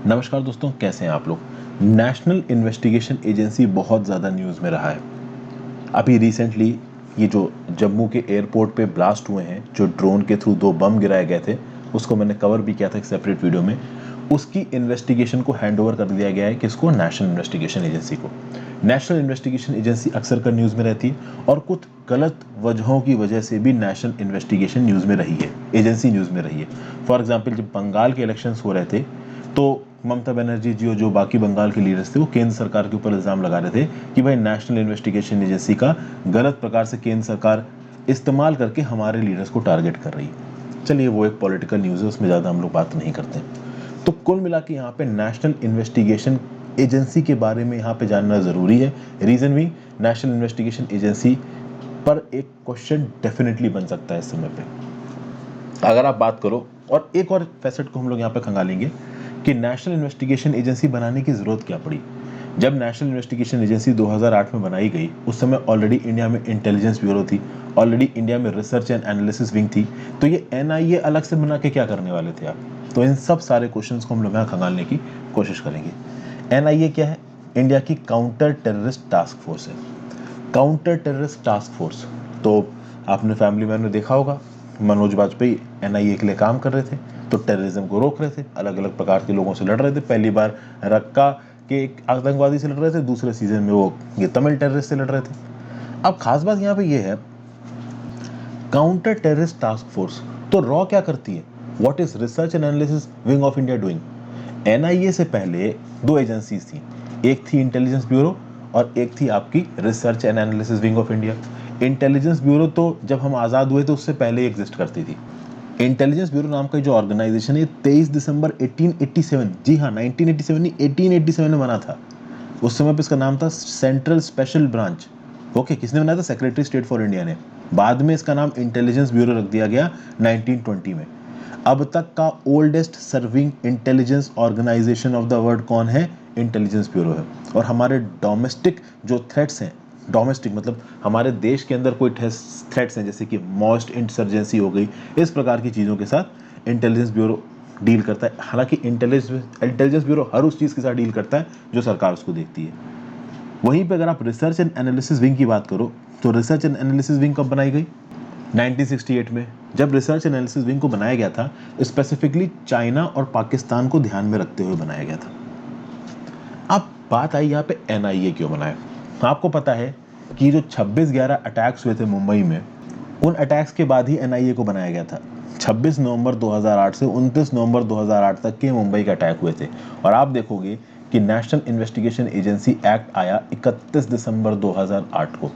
नमस्कार दोस्तों, कैसे हैं आप लोग। नेशनल इन्वेस्टिगेशन एजेंसी बहुत ज़्यादा न्यूज़ में रहा है। अभी रिसेंटली ये जो जम्मू के एयरपोर्ट पे ब्लास्ट हुए हैं, जो ड्रोन के थ्रू 2 बम गिराए गए थे, उसको मैंने कवर भी किया था एक सेपरेट वीडियो में। उसकी इन्वेस्टिगेशन को हैंडओवर कर दिया गया है किसको? नेशनल इन्वेस्टिगेशन एजेंसी को। नेशनल इन्वेस्टिगेशन एजेंसी अक्सर कर न्यूज़ में रहती है और कुछ गलत वजहों की वजह से भी नेशनल इन्वेस्टिगेशन न्यूज़ में रही है, एजेंसी न्यूज़ में रही है। फॉर एग्जाम्पल, जब बंगाल के इलेक्शंस हो रहे थे तो ममता बनर्जी जी और जो बाकी बंगाल के लीडर्स थे वो केंद्र सरकार के ऊपर इल्ज़ाम लगा रहे थे कि भाई नेशनल इन्वेस्टिगेशन एजेंसी का गलत प्रकार से केंद्र सरकार इस्तेमाल करके हमारे लीडर्स को टारगेट कर रही है। चलिए, वो एक पॉलिटिकल न्यूज़ है, उसमें ज़्यादा हम लोग बात नहीं करते। तो कुल मिला के यहाँ पे नेशनल इन्वेस्टिगेशन एजेंसी के बारे में यहाँ पे जानना ज़रूरी है। रीज़न भी, नेशनल इन्वेस्टिगेशन एजेंसी पर एक क्वेश्चन डेफिनेटली बन सकता है इस समय पे अगर आप बात करो। और एक और फैसेट को हम लोग यहाँ पे खंगालेंगे कि नेशनल इन्वेस्टिगेशन एजेंसी बनाने की ज़रूरत क्या पड़ी। जब नेशनल इन्वेस्टिगेशन एजेंसी 2008 में बनाई गई, उस समय ऑलरेडी इंडिया में इंटेलिजेंस ब्यूरो थी, ऑलरेडी इंडिया में रिसर्च एंड एनालिसिस विंग थी। तो ये एनआईए अलग से बना के क्या करने वाले थे आप? तो इन सब सारे क्वेश्चंस को हम लोग यहाँ खंगालने की कोशिश करेंगे। एनआईए क्या है? इंडिया की काउंटर टेररिस्ट टास्क फोर्स है। काउंटर टेररिस्ट टास्क फोर्स, तो आपने फैमिली मैन में देखा होगा, मनोज वाजपेयी एनआईए के लिए काम कर रहे थे, तो टेररिज्म को रोक रहे थे, अलग अलग प्रकार के लोगों से लड़ रहे थे। पहली बार रक्का के एक आतंकवादी से लड़ रहे थे, दूसरे सीजन में वो ये तमिल टेररिस्ट से लड़ रहे थे। अब खास बात यहाँ पे ये है, काउंटर टेररिस्ट टास्क फोर्स तो रॉ क्या करती है? What is research and analysis wing of India doing? NIA से पहले 2 एजेंसीज थी, एक थी इंटेलिजेंस ब्यूरो और एक थी आपकी research and analysis wing of India. Intelligence bureau तो जब हम आज़ाद हुए तो उससे पहले ही एग्जिस्ट करती थी। इंटेलिजेंस ब्यूरो नाम का जो ऑर्गेनाइजेशन है 23 दिसंबर 1887, जी हाँ 1987 नहीं 1887 में बना था। उस समय पे इसका नाम था सेंट्रल स्पेशल ब्रांच। ओके, किसने बनाया था? सेक्रेटरी स्टेट फॉर इंडिया ने। बाद में इसका नाम इंटेलिजेंस ब्यूरो रख दिया गया 1920 में। अब तक का oldest serving intelligence organisation of the world कौन है? इंटेलिजेंस ब्यूरो है। और हमारे डोमेस्टिक जो थ्रेट्स हैं, डोमेस्टिक मतलब हमारे देश के अंदर कोई थ्रेट्स हैं, जैसे कि मॉस्ट इंसर्जेंसी हो गई, इस प्रकार की चीज़ों के साथ इंटेलिजेंस ब्यूरो डील करता है। हालांकि इंटेलिजेंस ब्यूरो हर उस चीज़ के साथ डील करता है जो सरकार उसको देखती है। वहीं पे अगर आप रिसर्च एंड एनालिसिस विंग की बात करो, तो रिसर्च एंड एनालिसिस विंग कब बनाई गई? 1968 में। जब रिसर्च एनालिसिस विंग को बनाया गया था, स्पेसिफिकली चाइना और पाकिस्तान को ध्यान में रखते हुए बनाया गया था। अब बात आई यहाँ पे एनआईए क्यों बनाया। आपको पता है कि जो 26/11 अटैक्स हुए थे मुंबई में, उन अटैक्स के बाद ही एनआईए को बनाया गया था। 26 नवंबर 2008 से 29 नवंबर 2008 तक के मुंबई के अटैक हुए थे। और आप देखोगे कि नेशनल इन्वेस्टिगेशन एजेंसी एक्ट आया 31 दिसंबर 2008 को।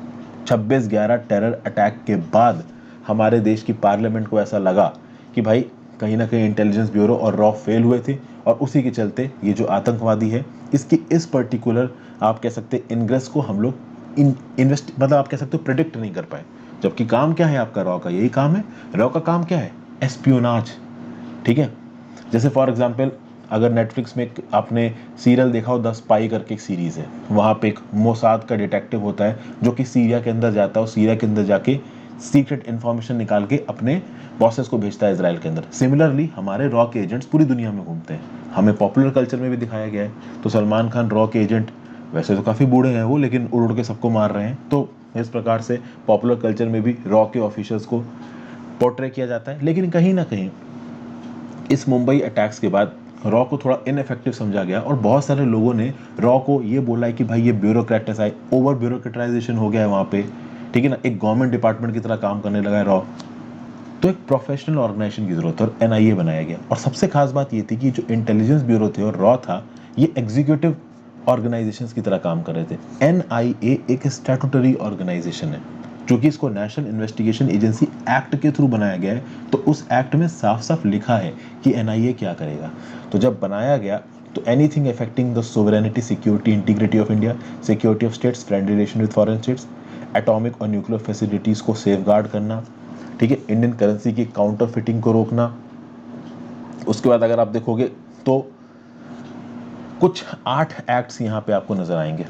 26/11 टेरर अटैक के बाद हमारे देश की पार्लियामेंट को ऐसा लगा कि भाई कहीं ना कहीं इंटेलिजेंस ब्यूरो और रॉ फेल हुए थे, और उसी के चलते ये जो आतंकवादी है, इसकी इस पर्टिकुलर आप कह सकते हैं इनग्रेस को हम लोग मतलब आप कह सकते हो प्रिडिक्ट नहीं कर पाए। जबकि काम क्या है आपका रॉ का? यही काम है। रॉ का काम क्या है? एस्पियोनाज। ठीक है। जैसे फॉर एग्जांपल, अगर नेटफ्लिक्स में आपने सीरियल देखा हो, द स्पाई करके एक सीरीज़ है, वहाँ पे एक मोसाद का डिटेक्टिव होता है जो कि सीरिया के अंदर जाता है और सीरिया के अंदर जाके सीक्रेट इन्फॉर्मेशन निकाल के अपने बॉसेस को भेजता है इसराइल के अंदर। सिमिलरली हमारे रॉ के एजेंट्स पूरी दुनिया में घूमते हैं, हमें पॉपुलर कल्चर में भी दिखाया गया है। तो सलमान खान रॉ के एजेंट, वैसे तो काफ़ी बूढ़े हैं वो, लेकिन उड़ उड़ के सबको मार रहे हैं। तो इस प्रकार से पॉपुलर कल्चर में भी रॉ के ऑफिसर्स को पोर्ट्रे किया जाता है। लेकिन कहीं ना कहीं इस मुंबई अटैक्स के बाद रॉ को थोड़ा इनफेक्टिव समझा गया और बहुत सारे लोगों ने रॉ को ये बोला है कि भाई ये ब्यूरोक्रेटाइज, ओवर ब्यूरोक्रेटाइजेशन हो गया है वहाँ पे। ठीक है ना, एक गवर्नमेंट डिपार्टमेंट की तरह काम करने लगा है रॉ। तो एक प्रोफेशनल ऑर्गेनाइजेशन की जरूरत है और एनआईए बनाया गया। और सबसे खास बात ये थी कि जो इंटेलिजेंस ब्यूरो थे और रॉ था, ये एग्जीक्यूटिव ऑर्गेनाइजेशंस की तरह काम कर रहे थे। एनआईए एक स्टैट्यूटरी ऑर्गेनाइजेशन है, क्योंकि इसको नेशनल इन्वेस्टिगेशन एजेंसी एक्ट के थ्रू बनाया गया है। तो उस एक्ट में साफ साफ लिखा है कि एनआईए क्या करेगा। तो जब बनाया गया तो anything affecting the sovereignty, security, integrity of India, security of states, friend relation with foreign states, atomic और न्यूक्लियर फैसिलिटीज को सेफगार्ड करना, ठीक है, इंडियन करेंसी की काउंटर फिटिंग को रोकना। उसके बाद अगर आप देखोगे तो कुछ 8 एक्ट्स यहाँ पे आपको नजर आएंगे।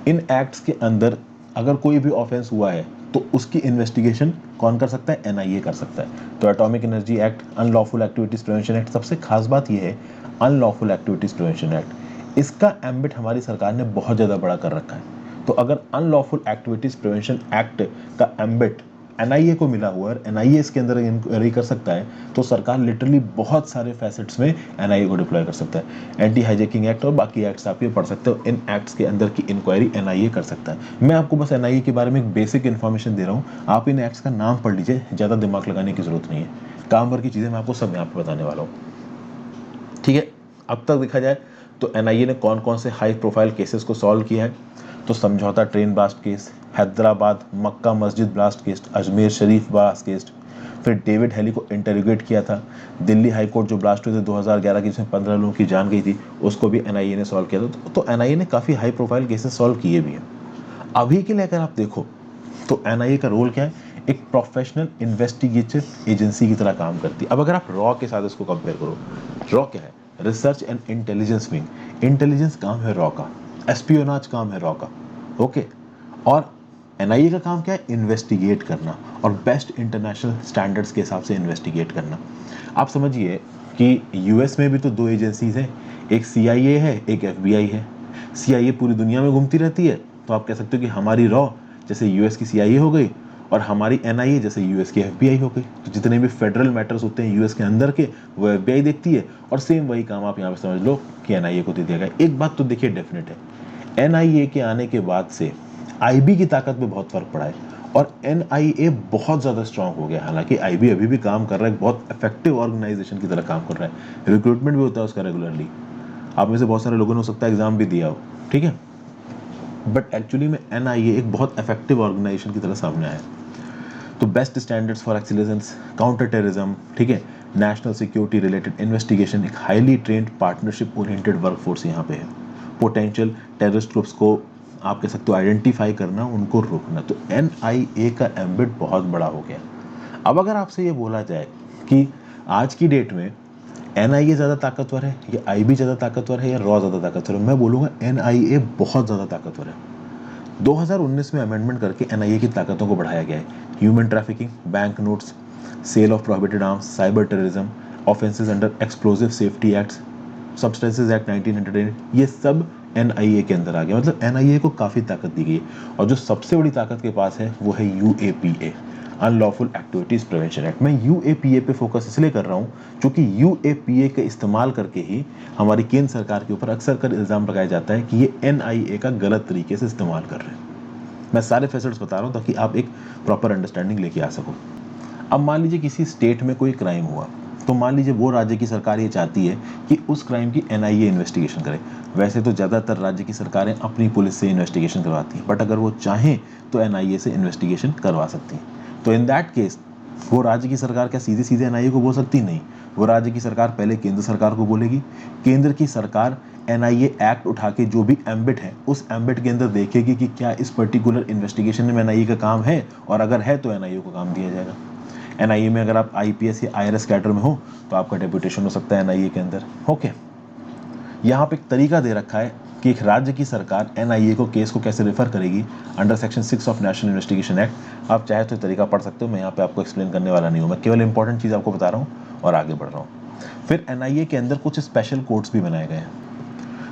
इन एक्ट्स के अंदर अगर कोई भी ऑफेंस हुआ है तो उसकी इन्वेस्टिगेशन कौन कर सकता है? एनआईए कर सकता है। तो atomic energy act, unlawful activities prevention act. सबसे खास बात यह है, अनलॉफुल एक्टिविटीज प्रिवेंशन एक्ट, इसका एम्बिट हमारी सरकार ने बहुत ज़्यादा बड़ा कर रखा है। तो अगर अनलॉफुल एक्टिविटीज प्रिवेंशन एक्ट का एम्बिट एनआईए को मिला हुआ है, एनआईए इसके अंदर इंक्वायरी कर सकता है, तो सरकार लिटरली बहुत सारे फैसेट्स में एनआईए को डिप्लॉय कर सकता है। एंटी हाईजैकिंग एक्ट और बाकी एक्ट्स आप ये पढ़ सकते हो, इन एक्ट्स के अंदर की इंक्वायरी एनआईए कर सकता है। मैं आपको बस एनआईए के बारे में एक बेसिक इन्फॉर्मेशन दे रहा हूँ, आप इन एक्ट्स का नाम पढ़ लीजिए, ज़्यादा दिमाग लगाने की जरूरत नहीं है। काम भर की चीज़ें मैं आपको सब यहाँ पे बताने वाला हूँ, ठीक है। अब तक देखा जाए तो एनआईए ने कौन कौन से हाई प्रोफाइल केसेस को सॉल्व किया है, तो समझौता ट्रेन ब्लास्ट केस, हैदराबाद मक्का मस्जिद blast case, Ajmer Sharif blast case, फिर डेविड हेली को इंटेरोगेट किया था, दिल्ली हाई कोर्ट जो ब्लास्ट हुए थे 2011 की, जिसमें 15 लोगों की जान गई थी, उसको भी एनआईए ने सॉल्व किया था। तो एनआईए ने काफ़ी हाई प्रोफाइल केसेस सॉल्व किए भी हैं। अभी के लिए अगर आप देखो तो एनआईए का रोल क्या है, एक प्रोफेशनल इन्वेस्टिगेटिव एजेंसी की तरह काम करती है। अब अगर आप रॉ के साथ इसको कंपेयर करो, रॉ क्या है, research and intelligence wing, intelligence काम है रॉ का, एस्पियोनाज काम है रॉ का, ओके। और एनआईए का काम क्या है, इन्वेस्टिगेट करना और बेस्ट इंटरनेशनल स्टैंडर्ड्स के हिसाब से इन्वेस्टिगेट करना। आप समझिए कि यूएस में भी तो दो एजेंसीज हैं, एक सीआईए है, एक एफबीआई है। सीआईए पूरी दुनिया में घूमती रहती है, तो आप कह सकते हो कि हमारी रॉ जैसे यूएस की सीआईए हो गई और हमारी एनआईए जैसे यूएस की एफबीआई हो गई। तो जितने भी फेडरल मैटर्स होते हैं यूएस के अंदर के, वो एफबीआई देखती है, और सेम वही काम आप यहाँ पे समझ लो कि एनआईए को दे दिया गया। एक बात तो देखिए डेफिनेट है, एनआईए के आने के बाद से आईबी की ताकत में बहुत फर्क पड़ा है और एनआईए बहुत ज़्यादा स्ट्रांग हो गया। हालांकि आईबी अभी भी काम कर रहा है, बहुत इफेक्टिव ऑर्गेनाइजेशन की तरह काम कर रहा है, रिक्रूटमेंट भी होता है उसका रेगुलरली। आप में से बहुत सारे लोगों ने हो सकता है एग्जाम भी दिया हो, ठीक है, बट एक्चुअली में एनआईए एक बहुत इफेक्टिव ऑर्गेनाइजेशन की तरह सामने आया है। तो best standards for excellence, counter terrorism, ठीक है, नेशनल सिक्योरिटी रिलेटेड इन्वेस्टिगेशन, एक highly trend partnership oriented workforce यहाँ पे है, पोटेंशियल टेररिस्ट ग्रुप्स को आप कह सकते हो आइडेंटिफाई करना, उनको रोकना। तो एनआईए का एम्बिट बहुत बड़ा हो गया। अब अगर आपसे ये बोला जाए कि आज की डेट में एनआईए ज़्यादा ताकतवर है या आईबी ज़्यादा ताकतवर है या रॉ ज़्यादा ताकतवर है, मैं बोलूँगा एनआईए बहुत ज़्यादा ताकतवर है। 2019 में अमेंडमेंट करके एनआईए की ताकतों को बढ़ाया गया है। Human trafficking, bank notes, sale of prohibited arms, cyber terrorism, offences under explosive safety act, substances act 1900, ये सब एनआईए के अंदर आ गया। मतलब एनआईए को काफ़ी ताकत दी गई है। और जो सबसे बड़ी ताकत के पास है वो है UAPA, unlawful activities prevention act. मैं यूएपीए पे फोकस इसलिए कर रहा हूँ क्योंकि यूएपीए का इस्तेमाल करके ही हमारी केंद्र सरकार के ऊपर अक्सर कर इल्ज़ाम लगाया जाता है कि ये एनआईए का गलत तरीके से इस्तेमाल कर रहे हैं। मैं सारे फैसेट्स बता रहा हूँ ताकि आप एक प्रॉपर अंडरस्टैंडिंग लेके आ सको। अब मान लीजिए किसी स्टेट में कोई क्राइम हुआ, तो मान लीजिए वो राज्य की सरकार ये चाहती है कि उस क्राइम की एनआईए इन्वेस्टिगेशन करे। वैसे तो ज़्यादातर राज्य की सरकारें अपनी पुलिस से इन्वेस्टिगेशन करवाती हैं, बट अगर वो चाहें तो एनआईए से इन्वेस्टिगेशन करवा सकती हैं। तो इन दैट केस वो राज्य की सरकार क्या सीधे सीधे एनआईए को बोल सकती? नहीं। वो राज्य की सरकार पहले केंद्र सरकार को बोलेगी, केंद्र की सरकार एनआईए एक्ट उठा के जो भी एम्बिट है उस एम्बिट के अंदर देखेगी कि क्या इस पर्टिकुलर इन्वेस्टिगेशन में एनआईए का काम है, और अगर है तो एनआईए को काम दिया जाएगा। एनआईए में अगर आप आईपीएस या आईआरएस कैडर में हो तो आपका डेप्यूटेशन हो सकता है एनआईए के अंदर, ओके। यहाँ पे एक तरीका दे रखा है कि एक राज्य की सरकार एनआईए को केस को कैसे रेफर करेगी under section 6 of national investigation act. आप चाहे तो तरीका पढ़ सकते हो, मैं यहाँ पे आपको एक्सप्लेन करने वाला नहीं हूँ, मैं केवल इंपॉर्टेंट चीज़ आपको बता रहा हूँ और आगे बढ़ रहा हूँ। फिर एनआईए के अंदर कुछ स्पेशल कोर्ट्स भी बनाए गए हैं।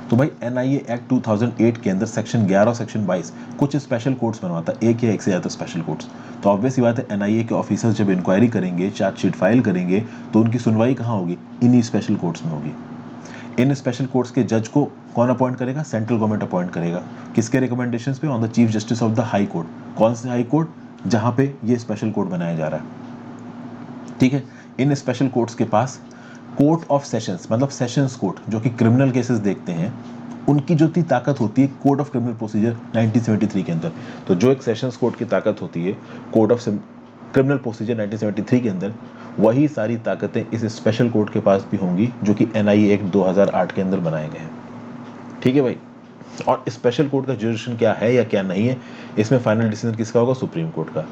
तो भाई एनआईए एक्ट 2008 के अंदर सेक्शन 11 और सेक्शन 22 कुछ स्पेशल कोर्ट्स बनवाता है, एक या एक से ज़्यादा स्पेशल कोर्ट्स। तो ऑब्वियस ही बात है एनआईए के ऑफिसर्स जब इंक्वायरी करेंगे, चार्जशीट फाइल करेंगे, तो उनकी सुनवाई कहाँ होगी? इन्हीं स्पेशल कोर्ट्स में होगी। इन स्पेशल कोर्ट्स के जज को कौन अपॉइंट करेगा? सेंट्रल गवर्नमेंट अपॉइंट करेगा। किसके रिकमेंडेशंस पे? On the chief justice of the high court. कौन से हाई कोर्ट? जहां पे ये स्पेशल कोर्ट बनाया जा रहा है, ठीक है। इन स्पेशल कोर्ट्स के पास कोर्ट ऑफ सेशंस, मतलब सेशंस कोर्ट जो कि क्रिमिनल केसेस देखते हैं, उनकी जो ती ताकत होती है कोड ऑफ क्रिमिनल प्रोसीजर 1973 के अंदर। तो जो एक सेशंस कोर्ट की ताकत होती है कोड ऑफ क्रिमिनल प्रोसीजर 1973 के अंदर, वही सारी ताकतें इस स्पेशल कोर्ट के पास भी होंगी जो कि एनआईए एक्ट 2008 के अंदर बनाए गए हैं, ठीक है भाई। और स्पेशल कोर्ट का जुरिडिक्शन क्या है या क्या नहीं है, इसमें फाइनल डिसीजन किसका होगा? सुप्रीम कोर्ट का।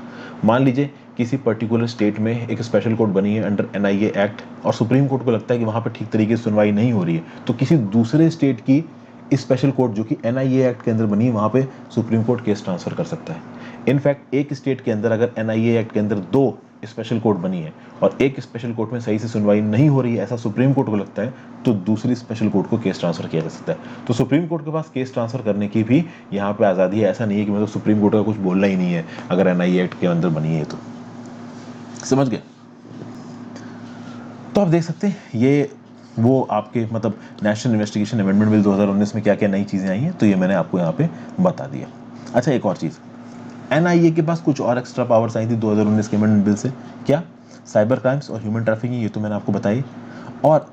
मान लीजिए किसी पर्टिकुलर स्टेट में एक स्पेशल कोर्ट बनी है अंडर एनआईए एक्ट और सुप्रीम कोर्ट को लगता है कि वहां पर ठीक तरीके से सुनवाई नहीं हो रही है, तो किसी दूसरे स्टेट की स्पेशल कोर्ट जो कि एनआईए एक्ट के अंदर बनी है वहां पे सुप्रीम कोर्ट केस ट्रांसफर कर सकता है। इनफैक्ट एक स्टेट के अंदर अगर एनआईए एक्ट के अंदर 2 स्पेशल कोर्ट बनी है और एक स्पेशल कोर्ट में सही से सुनवाई नहीं हो रही है, ऐसा सुप्रीम कोर्ट को लगता है, तो दूसरी स्पेशल कोर्ट को केस ट्रांसफर किया जा सकता है। तो सुप्रीम कोर्ट के पास केस ट्रांसफर करने की भी यहाँ पे आज़ादी है। ऐसा नहीं है कि मतलब सुप्रीम कोर्ट का कुछ बोलना ही नहीं है अगर एनआईए एक्ट के अंदर बनी है तो। समझ गए? तो आप देख सकते हैं ये वो आपके मतलब नेशनल इन्वेस्टिगेशन अमेंडमेंट बिल 2019 में क्या क्या नई चीज़ें आई हैं, तो ये मैंने आपको यहाँ पे बता दिया। अच्छा, एक और चीज़, एनआईए के पास कुछ और एक्स्ट्रा पावर्स आई थी 2019 के अमेंडमेंट बिल से। क्या? साइबर क्राइम्स और ह्यूमन ट्रैफिकिंग, ये तो मैंने आपको बताई। और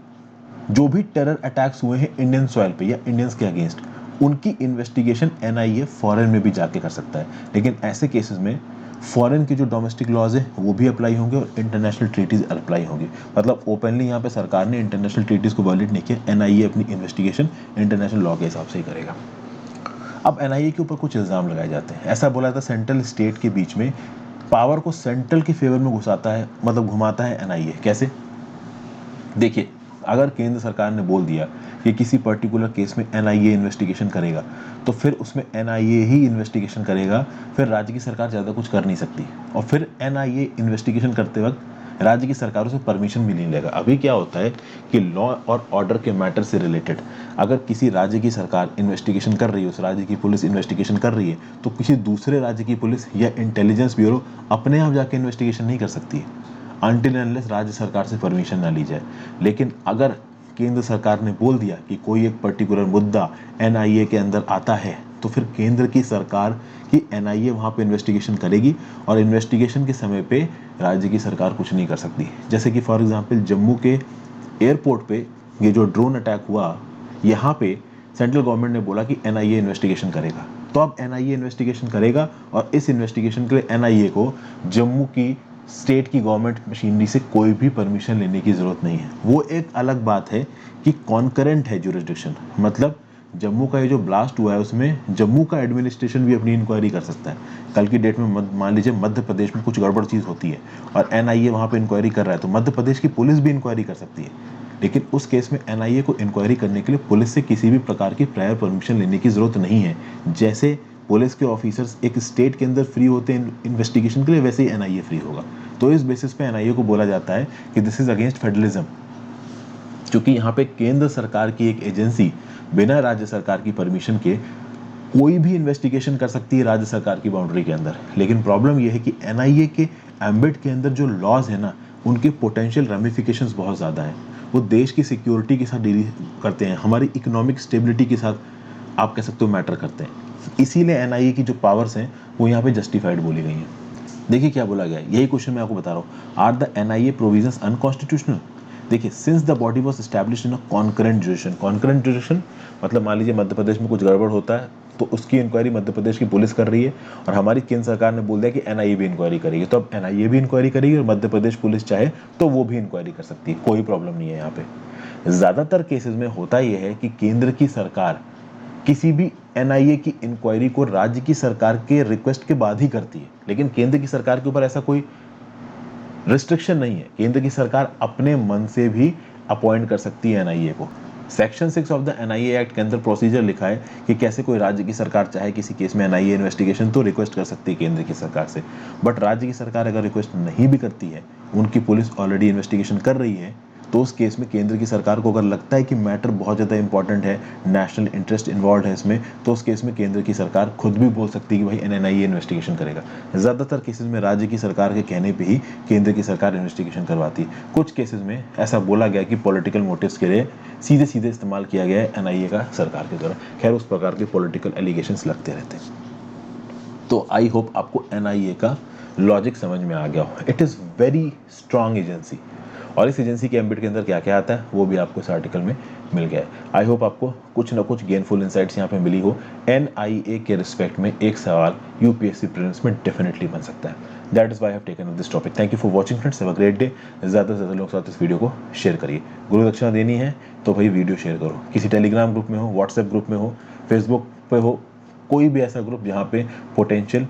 जो भी टेरर अटैक्स हुए हैं इंडियन सॉइल पे या इंडियंस के अगेंस्ट, उनकी इन्वेस्टिगेशन एनआईए फॉरेन में भी जाके कर सकता है। लेकिन ऐसे केसेस में फॉरेन के जो डोमेस्टिक लॉज है वो भी अप्लाई होंगे और इंटरनेशनल ट्रीटीज अप्लाई होंगी। मतलब ओपनली यहाँ पे सरकार ने इंटरनेशनल ट्रीटीज को वायलेट नहीं किया, एनआईए अपनी इन्वेस्टिगेशन इंटरनेशनल लॉ के हिसाब से ही करेगा। अब एनआईए के ऊपर कुछ इल्ज़ाम लगाए जाते हैं। ऐसा बोला था सेंट्रल स्टेट के बीच में पावर को सेंट्रल के फेवर में घुसाता है, मतलब घुमाता है एनआईए। कैसे? देखिए, अगर केंद्र सरकार ने बोल दिया कि किसी पर्टिकुलर केस में एनआईए इन्वेस्टिगेशन करेगा, तो फिर उसमें एनआईए ही इन्वेस्टिगेशन करेगा, फिर राज्य की सरकार ज़्यादा कुछ कर नहीं सकती। और फिर एनआईए इन्वेस्टिगेशन करते वक्त राज्य की सरकारों से परमिशन भी नहीं लेगा। अभी क्या होता है कि लॉ और ऑर्डर के मैटर से रिलेटेड अगर किसी राज्य की सरकार इन्वेस्टिगेशन कर रही है, उस राज्य की पुलिस इन्वेस्टिगेशन कर रही है, तो किसी दूसरे राज्य की पुलिस या इंटेलिजेंस ब्यूरो अपने आप जाके इन्वेस्टिगेशन नहीं कर सकती है अनटिल अनलेस राज्य सरकार से परमिशन ना ली जाए। लेकिन अगर केंद्र सरकार ने बोल दिया कि कोई एक पर्टिकुलर मुद्दा एनआईए के अंदर आता है, तो फिर केंद्र की सरकार की एनआईए वहाँ पे इन्वेस्टिगेशन करेगी और इन्वेस्टिगेशन के समय पे राज्य की सरकार कुछ नहीं कर सकती। जैसे कि फॉर एग्जांपल जम्मू के एयरपोर्ट पे ये जो ड्रोन अटैक हुआ, यहाँ पे सेंट्रल गवर्नमेंट ने बोला कि एनआईए इन्वेस्टिगेशन करेगा। तो अब एनआईए इन्वेस्टिगेशन करेगा और इस इन्वेस्टिगेशन के लिए एनआईए को जम्मू की स्टेट की गवर्नमेंट मशीनरी से कोई भी परमिशन लेने की ज़रूरत नहीं है। वो एक अलग बात है कि कॉन्करेंट है ज्यूरिसडिक्शन, मतलब जम्मू का ये जो ब्लास्ट हुआ है उसमें जम्मू का एडमिनिस्ट्रेशन भी अपनी इंक्वायरी कर सकता है। कल की डेट में मान लीजिए मध्य प्रदेश में कुछ गड़बड़ चीज़ होती है और एनआईए वहाँ पे इंक्वायरी कर रहा है, तो मध्य प्रदेश की पुलिस भी इंक्वायरी कर सकती है। लेकिन उस केस में एनआईए को इंक्वायरी करने के लिए पुलिस से किसी भी प्रकार की प्रायर परमिशन लेने की ज़रूरत नहीं है। जैसे पुलिस के ऑफिसर्स एक स्टेट के अंदर फ्री होते हैं इन्वेस्टिगेशन के लिए, वैसे ही एनआईए फ्री होगा। तो इस बेसिस पे एनआईए को बोला जाता है कि दिस इज अगेंस्ट फेडरलिज्म, क्योंकि यहाँ पे केंद्र सरकार की एक एजेंसी बिना राज्य सरकार की परमिशन के कोई भी इन्वेस्टिगेशन कर सकती है राज्य सरकार की बाउंड्री के अंदर। लेकिन प्रॉब्लम यह है कि एनआईए के एम्बिट के अंदर जो लॉज है ना, उनके पोटेंशियल रेमिफिकेशंस बहुत ज़्यादा हैं। वो देश की सिक्योरिटी के साथ डील करते हैं, हमारी इकोनॉमिक स्टेबिलिटी के साथ आप कह सकते हो मैटर करते हैं। इसीलिए एनआईए की जो पावर्स हैं वो यहाँ पे जस्टिफाइड बोली गई हैं। देखिए क्या बोला गया है, यही क्वेश्चन मैं आपको बता रहा हूँ। Are the NIA provisions unconstitutional? देखिए, since the body was established in a concurrent jurisdiction. Concurrent jurisdiction मतलब मान लीजिए मध्य प्रदेश में कुछ गड़बड़ होता है तो उसकी इंक्वायरी मध्य प्रदेश की पुलिस कर रही है और हमारी केंद्र सरकार ने बोल दिया कि एनआईए भी इंक्वायरी करेगी, तो अब एनआईए भी इंक्वायरी करेगी और मध्य प्रदेश पुलिस चाहे तो वो भी इंक्वायरी कर सकती है, कोई प्रॉब्लम नहीं है यहाँ पे। ज़्यादातर केसेस में होता यह है कि केंद्र की सरकार किसी भी एनआईए की इंक्वायरी को राज्य की सरकार के रिक्वेस्ट के बाद ही करती है, लेकिन केंद्र की सरकार के ऊपर ऐसा कोई रिस्ट्रिक्शन नहीं है। केंद्र की सरकार अपने मन से भी अपॉइंट कर सकती है एनआईए को। Section 6 of the NIA act के अंदर प्रोसीजर लिखा है कि कैसे कोई राज्य की सरकार चाहे किसी केस में एनआईए इन्वेस्टिगेशन तो रिक्वेस्ट कर सकती है केंद्र की सरकार से। बट राज्य की सरकार अगर रिक्वेस्ट नहीं भी करती है, उनकी पुलिस ऑलरेडी इन्वेस्टिगेशन कर रही है, तो उस केस में केंद्र की सरकार को अगर लगता है कि मैटर बहुत ज़्यादा इंपॉर्टेंट है, नेशनल इंटरेस्ट इन्वॉल्व है इसमें, तो उस केस में केंद्र की सरकार खुद भी बोल सकती है कि भाई एनआईए इन्वेस्टिगेशन करेगा। ज़्यादातर केसेस में राज्य की सरकार के कहने पे ही केंद्र की सरकार इन्वेस्टिगेशन करवाती है। कुछ केसेस में ऐसा बोला गया कि पॉलिटिकल मोटिव्स के लिए सीधे सीधे इस्तेमाल किया गया है एनआईए का सरकार के द्वारा। खैर, उस प्रकार के पॉलिटिकल एलिगेशंस लगते रहते हैं। तो आई होप आपको एनआईए का लॉजिक समझ में आ गया हो। It is very strong agency और इस एजेंसी के एम्बिट के अंदर क्या क्या आता है वो भी आपको इस आर्टिकल में मिल गया है। आई होप आपको कुछ ना कुछ गेनफुल इंसाइट्स यहाँ पे मिली हो। एनआईए के रिस्पेक्ट में एक सवाल यूपीएससी प्रीलिम्स में डेफिनेटली बन सकता है। That is why I have taken up this topic. Thank you for watching friends, have a great day. ज़्यादा से ज़्यादा लोगों के साथ इस वीडियो को शेयर करिए। गुरु दक्षिणा देनी है तो भाई वीडियो शेयर करो, किसी टेलीग्राम ग्रुप में हो, व्हाट्सएप ग्रुप में हो, फेसबुक पे हो, कोई भी ऐसा ग्रुप जहाँ पे पोटेंशियल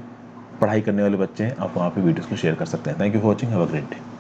पढ़ाई करने वाले बच्चे हैं, आप वहाँ पे वीडियोस को शेयर कर सकते हैं। Thank you for watching, have a great day.